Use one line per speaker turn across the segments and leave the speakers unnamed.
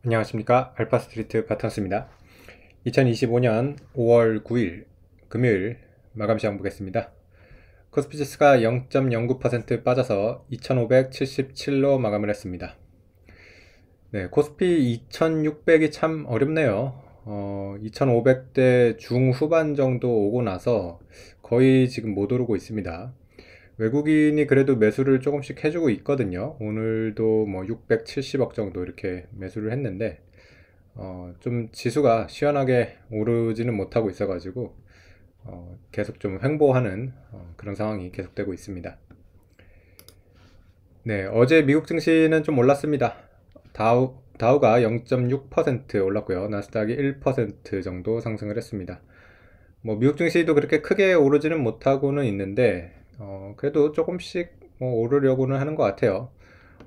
안녕하십니까. 알파스트리트 바턴스입니다. 2025년 5월 9일 금요일 마감 시장 보겠습니다. 코스피 지수가 0.09% 빠져서 2577로 마감을 했습니다. 네, 코스피 2600이 참 어렵네요. 2500대 중후반 정도 오고 나서 거의 지금 못 오르고 있습니다. 외국인이 그래도 매수를 조금씩 해주고 있거든요. 오늘도 뭐 670억 정도 이렇게 매수를 했는데 좀 지수가 시원하게 오르지는 못하고 있어가지고 계속 좀 횡보하는 그런 상황이 계속되고 있습니다. 네, 어제 미국 증시는 좀 올랐습니다. 다우가 0.6% 올랐고요. 나스닥이 1% 정도 상승을 했습니다. 뭐 미국 증시도 그렇게 크게 오르지는 못하고는 있는데 그래도 조금씩 뭐 오르려고는 하는 것 같아요.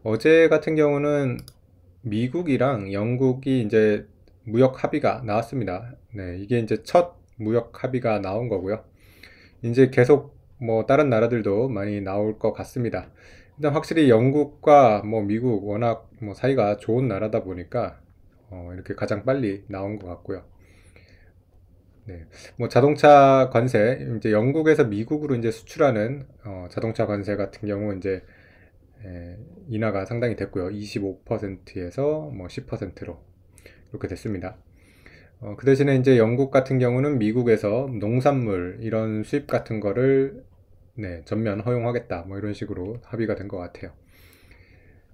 어제 같은 경우는 미국이랑 영국이 이제 무역 합의가 나왔습니다. 네, 이게 이제 첫 무역 합의가 나온 거고요. 이제 계속 뭐 다른 나라들도 많이 나올 것 같습니다. 일단 확실히 영국과 뭐 미국 워낙 뭐 사이가 좋은 나라다 보니까 이렇게 가장 빨리 나온 것 같고요. 네, 뭐 자동차 관세 이제 영국에서 미국으로 이제 수출하는 자동차 관세 같은 경우 이제 인하가 상당히 됐고요. 25%에서 뭐 10%로 이렇게 됐습니다. 그 대신에 이제 영국 같은 경우는 미국에서 농산물 이런 수입 같은 거를 네, 전면 허용하겠다 뭐 이런 식으로 합의가 된 것 같아요.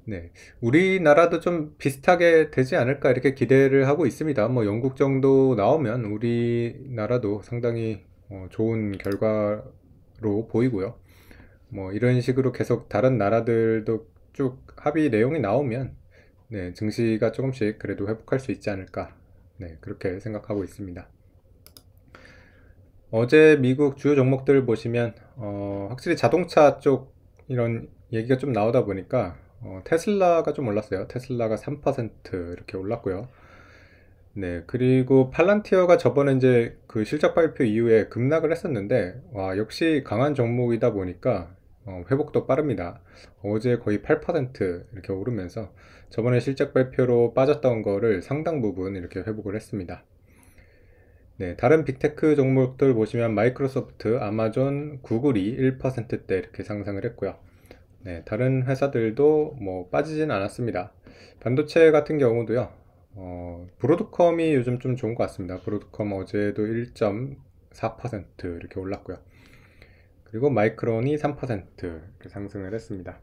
네, 우리나라도 좀 비슷하게 되지 않을까 이렇게 기대를 하고 있습니다. 뭐 영국 정도 나오면 우리나라도 상당히 좋은 결과로 보이고요. 뭐 이런 식으로 계속 다른 나라들도 쭉 합의 내용이 나오면 네, 증시가 조금씩 그래도 회복할 수 있지 않을까 네, 그렇게 생각하고 있습니다. 어제 미국 주요 종목들 보시면 확실히 자동차 쪽 이런 얘기가 좀 나오다 보니까 테슬라가 좀 올랐어요. 테슬라가 3% 이렇게 올랐고요. 네, 그리고 팔란티어가 저번에 이제 그 실적 발표 이후에 급락을 했었는데, 와, 역시 강한 종목이다 보니까 회복도 빠릅니다. 어제 거의 8% 이렇게 오르면서 저번에 실적 발표로 빠졌던 거를 상당 부분 이렇게 회복을 했습니다. 네, 다른 빅테크 종목들 보시면 마이크로소프트, 아마존, 구글이 1%대 이렇게 상승을 했고요. 네, 다른 회사들도 뭐 빠지진 않았습니다. 반도체 같은 경우도요. 브로드컴이 요즘 좀 좋은 것 같습니다. 브로드컴 어제도 1.4% 이렇게 올랐고요. 그리고 마이크론이 3% 이렇게 상승을 했습니다.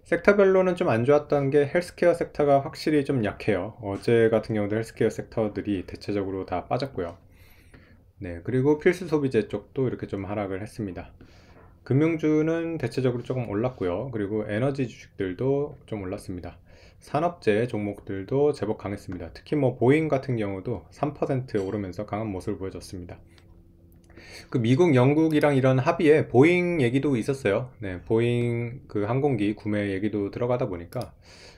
섹터별로는 좀 안 좋았던 게 헬스케어 섹터가 확실히 좀 약해요. 어제 같은 경우도 헬스케어 섹터들이 대체적으로 다 빠졌고요. 네, 그리고 필수 소비재 쪽도 이렇게 좀 하락을 했습니다. 금융주는 대체적으로 조금 올랐고요. 그리고 에너지 주식들도 좀 올랐습니다. 산업재 종목들도 제법 강했습니다. 특히 뭐 보잉 같은 경우도 3% 오르면서 강한 모습을 보여줬습니다. 그 미국, 영국이랑 이런 합의에 보잉 얘기도 있었어요. 네, 보잉 그 항공기 구매 얘기도 들어가다 보니까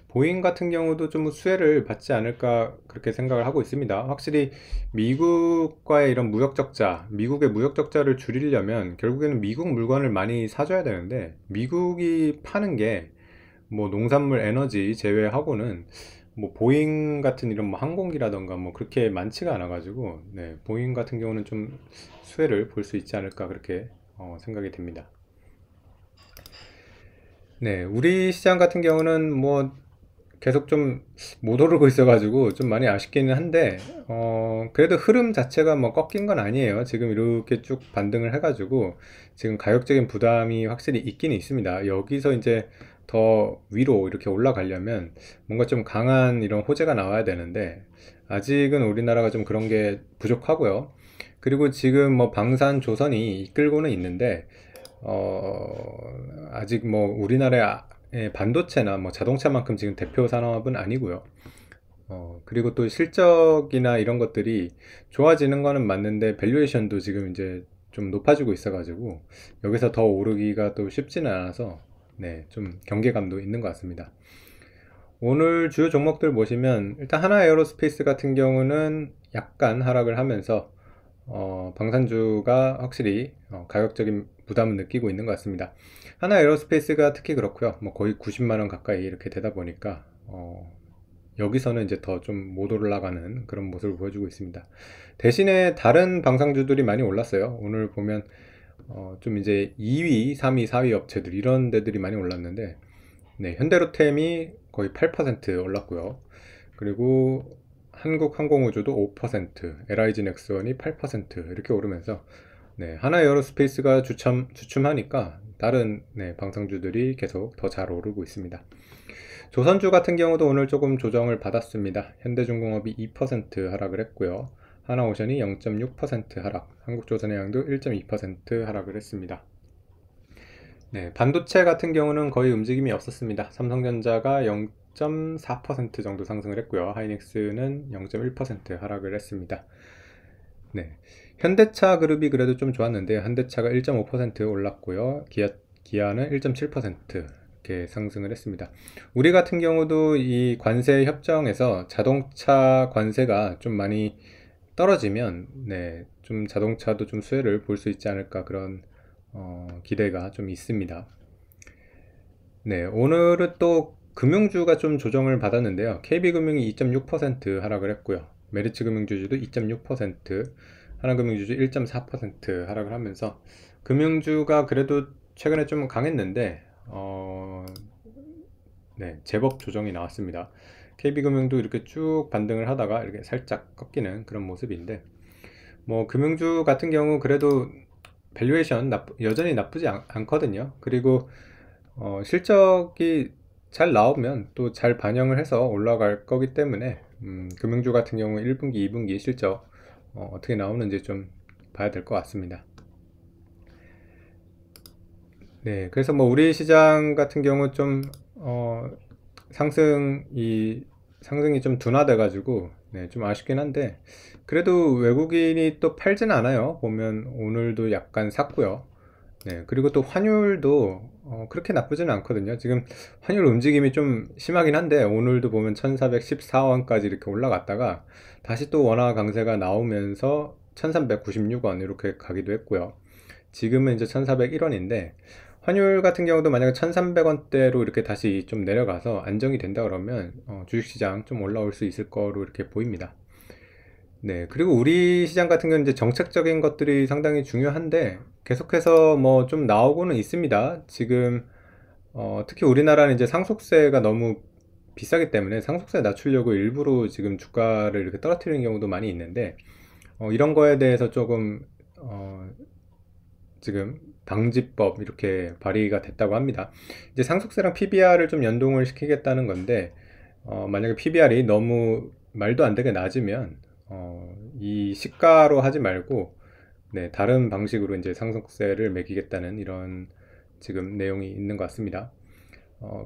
보잉 같은 경우도 좀 수혜를 받지 않을까 그렇게 생각을 하고 있습니다. 확실히 미국과의 이런 무역 적자, 미국의 무역 적자를 줄이려면 결국에는 미국 물건을 많이 사줘야 되는데 미국이 파는 게 뭐 농산물 에너지 제외하고는 뭐 보잉 같은 이런 뭐 항공기라던가 뭐 그렇게 많지가 않아 가지고 네, 보잉 같은 경우는 좀 수혜를 볼 수 있지 않을까 그렇게 생각이 됩니다. 네, 우리 시장 같은 경우는 뭐 계속 좀 못 오르고 있어가지고 좀 많이 아쉽기는 한데 그래도 흐름 자체가 뭐 꺾인 건 아니에요. 지금 이렇게 쭉 반등을 해가지고 지금 가격적인 부담이 확실히 있긴 있습니다. 여기서 이제 더 위로 이렇게 올라가려면 뭔가 좀 강한 이런 호재가 나와야 되는데 아직은 우리나라가 좀 그런 게 부족하고요. 그리고 지금 뭐 방산 조선이 이끌고는 있는데 아직 뭐 우리나라의 반도체나 뭐 자동차만큼 지금 대표 산업은 아니고요. 그리고 또 실적이나 이런 것들이 좋아지는 거는 맞는데 밸류에이션도 지금 이제 좀 높아지고 있어가지고 여기서 더 오르기가 또 쉽지는 않아서 네, 좀 경계감도 있는 것 같습니다. 오늘 주요 종목들 보시면 일단 하나 에어로스페이스 같은 경우는 약간 하락을 하면서 방산주가 확실히 가격적인 부담을 느끼고 있는 것 같습니다. 하나 에어로스페이스가 특히 그렇고요. 뭐 거의 90만 원 가까이 이렇게 되다 보니까 여기서는 이제 더 좀 못 올라가는 그런 모습을 보여주고 있습니다. 대신에 다른 방산주들이 많이 올랐어요. 오늘 보면 좀 이제 2위, 3위, 4위 업체들 이런 데들이 많이 올랐는데, 네, 현대로템이 거의 8% 올랐고요. 그리고 한국항공우주도 5%, LIG 넥스원이 8% 이렇게 오르면서, 네, 하나에어로스페이스가 주춤하니까 다른, 네, 방산주들이 계속 더 잘 오르고 있습니다. 조선주 같은 경우도 오늘 조금 조정을 받았습니다. 현대중공업이 2% 하락을 했고요. 하나오션이 0.6% 하락, 한국조선해양도 1.2% 하락을 했습니다. 네, 반도체 같은 경우는 거의 움직임이 없었습니다. 삼성전자가 0.4% 정도 상승을 했고요. 하이닉스는 0.1% 하락을 했습니다. 네, 현대차 그룹이 그래도 좀 좋았는데 현대차가 1.5% 올랐고요. 기아는 1.7% 이렇게 상승을 했습니다. 우리 같은 경우도 이 관세 협정에서 자동차 관세가 좀 많이 떨어지면, 네, 좀 자동차도 좀 수혜를 볼 수 있지 않을까 그런 기대가 좀 있습니다. 네, 오늘은 또 금융주가 좀 조정을 받았는데요. KB금융이 2.6% 하락을 했고요. 메리츠금융주주도 2.6%, 하나금융주주 1.4% 하락을 하면서 금융주가 그래도 최근에 좀 강했는데 네, 제법 조정이 나왔습니다. KB금융도 이렇게 쭉 반등을 하다가 이렇게 살짝 꺾이는 그런 모습인데, 뭐 금융주 같은 경우 그래도 밸류에이션 여전히 나쁘지 않거든요. 그리고 실적이 잘 나오면 또 잘 반영을 해서 올라갈 거기 때문에 금융주 같은 경우 1분기, 2분기 실적 어떻게 나오는지 좀 봐야 될 것 같습니다. 네, 그래서 뭐 우리 시장 같은 경우 좀 상승이 좀 둔화돼 가지고, 네, 좀 아쉽긴 한데, 그래도 외국인이 또 팔진 않아요. 보면 오늘도 약간 샀고요. 네, 그리고 또 환율도 그렇게 나쁘지는 않거든요. 지금 환율 움직임이 좀 심하긴 한데 오늘도 보면 1414원까지 이렇게 올라갔다가 다시 또 원화 강세가 나오면서 1396원 이렇게 가기도 했고요. 지금은 이제 1401원인데, 환율 같은 경우도 만약에 1300원대로 이렇게 다시 좀 내려가서 안정이 된다 그러면 주식시장 좀 올라올 수 있을 거로 이렇게 보입니다. 네, 그리고 우리 시장 같은 경우는 이제 정책적인 것들이 상당히 중요한데 계속해서 뭐 좀 나오고는 있습니다. 지금 특히 우리나라는 이제 상속세가 너무 비싸기 때문에 상속세 낮추려고 일부러 지금 주가를 이렇게 떨어뜨리는 경우도 많이 있는데, 이런 거에 대해서 조금 지금 방지법 이렇게 발의가 됐다고 합니다. 이제 상속세랑 PBR을 좀 연동을 시키겠다는 건데, 만약에 PBR이 너무 말도 안 되게 낮으면 이 시가로 하지 말고, 네, 다른 방식으로 이제 상속세를 매기겠다는 이런 지금 내용이 있는 것 같습니다.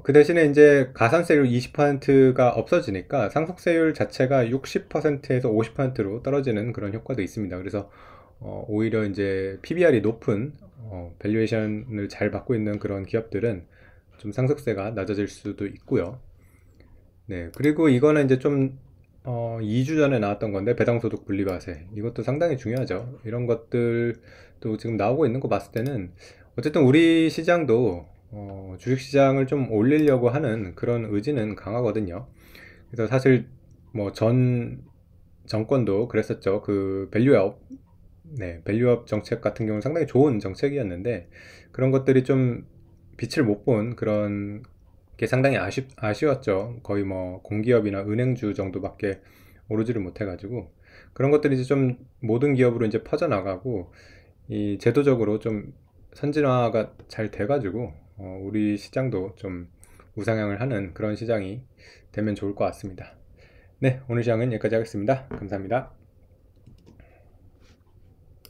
그 대신에 이제 가산세율 20%가 없어지니까 상속세율 자체가 60%에서 50%로 떨어지는 그런 효과도 있습니다. 그래서 오히려 이제 PBR이 높은 밸류에이션을 잘 받고 있는 그런 기업들은 좀 상속세가 낮아질 수도 있고요. 네, 그리고 이거는 이제 좀 2주 전에 나왔던 건데, 배당소득 분리과세 이것도 상당히 중요하죠. 이런 것들도 지금 나오고 있는 거 봤을 때는 어쨌든 우리 시장도 주식시장을 좀 올리려고 하는 그런 의지는 강하거든요. 그래서 사실 뭐 전 정권도 그랬었죠. 그 밸류업, 네, 밸류업 정책 같은 경우는 상당히 좋은 정책이었는데 그런 것들이 좀 빛을 못 본 그런 게 상당히 아쉬웠죠. 거의 뭐 공기업이나 은행주 정도밖에 오르지를 못해가지고 그런 것들이 이제 좀 모든 기업으로 이제 퍼져나가고 이 제도적으로 좀 선진화가 잘 돼가지고 우리 시장도 좀 우상향을 하는 그런 시장이 되면 좋을 것 같습니다. 네, 오늘 시장은 여기까지 하겠습니다. 감사합니다.